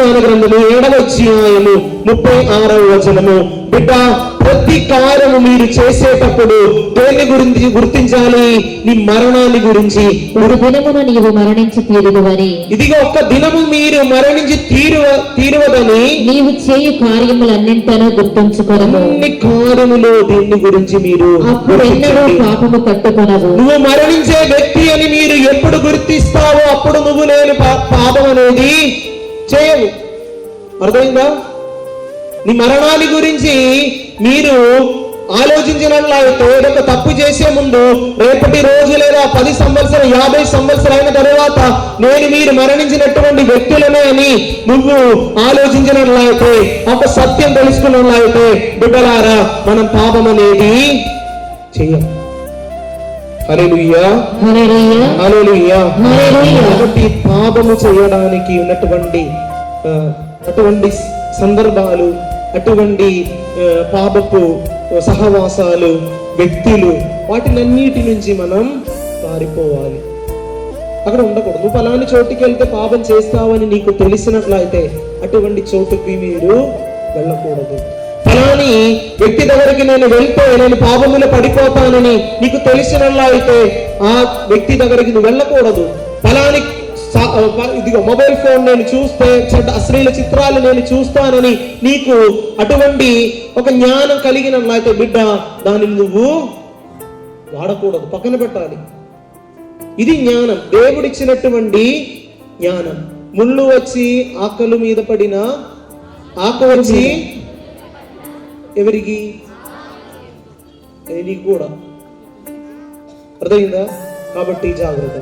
కీర్తన గ్రంథము 7వ అధ్యాయము 36వ వచనము. బిడ్డ, ప్రతి కార్యము మీరు చేసేటప్పుడు దేని గురించి గుర్తించాలి? నీ మరణాన్ని గురించి. ఒక దినమున నీవు మరణించి తీరుదువని. ఇదిగో ఒక్క దినము మీరు మరణించి తీరువదని నీవు చేయు కార్యములన్నింటినీ గుర్తుంచుకొనము. అన్ని కార్యములు దీన్ని గురించి మీరు అప్పుడెన్నడూ పాపము కట్టుకొనవు. నువ్వు మరణించే వ్యక్తి అని మీరు ఎప్పుడు గుర్తిస్తావో అప్పుడు నువ్వు నేను పాపం అనేది చేయవు. అర్థమైందా? నీ మరణాన్ని గురించి మీరు ఆలోచించినట్లయితే ఒక తప్పు చేసే ముందు రేపటి రోజు లేదా 10 సంవత్సరం 50 సంవత్సరాలు అయిన తర్వాత నేను మీరు మరణించినటువంటి వ్యక్తులనే అని నువ్వు ఆలోచించినట్లయితే, ఒక సత్యం తెలుసుకున్నట్లయితే, బిడ్డలారా, మనం పాపం అనేది చెయ్యం. హల్లెలూయా, హల్లెలూయా, హల్లెలూయా. హల్లెలూయా. కాబట్టి పాపము చేయడానికి ఉన్నటువంటి అటువంటి సందర్భాలు, అటువంటి పాపపు సహవాసాలు, వ్యక్తులు, వాటినన్నిటి నుంచి మనం పారిపోవాలి. అక్కడ ఉండకూడదు. నువ్వు ఫలాని చోటుకి వెళ్తే పాపం చేస్తావని నీకు తెలిసినట్లయితే అటువంటి చోటుకి మీరు వెళ్ళకూడదు. ఫలాని వ్యక్తి దగ్గరికి నేను వెళ్తే నేను పాపములో పడిపోతానని నీకు తెలిసినట్లయితే ఆ వ్యక్తి దగ్గరికి నువ్వు వెళ్ళకూడదు. ఫలాని ఇదిగో మొబైల్ ఫోన్ నేను చూస్తే చెడ్డ అశ్లీల చిత్రాలు నేను చూస్తానని నీకు అటువంటి ఒక జ్ఞానం కలిగినట్లయితే బిడ్డ, దానిని నువ్వు వాడకూడదు, పక్కన పెట్టాలి. ఇది జ్ఞానం, దేవుడిచ్చినటువంటి జ్ఞానం. ముళ్ళు వచ్చి ఆకలు మీద పడిన ఆకు వచ్చి ఎవరికి? నీకు కూడా. అర్థమైందా? కాబట్టి జాగ్రత్త.